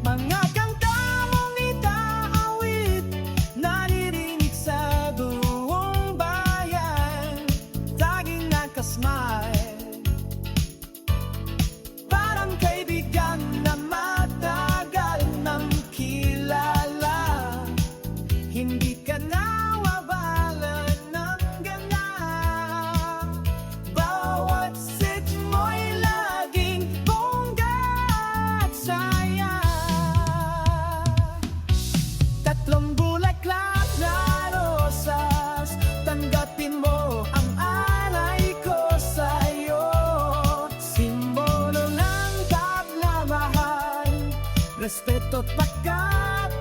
Mga kanta mong itaawit, naririnig sa buong bayan. Laging nakasmile, parang kaibigan na matagal nang kilala. Hindi ka nawawala ng gana. Bawat sit mo'y laging bongga at saya. Tatlong bulaklak na rosas, tanggapin mo ang alay ko sa'yo. Simbolo ng pagmamahal, respeto at pagkakataon.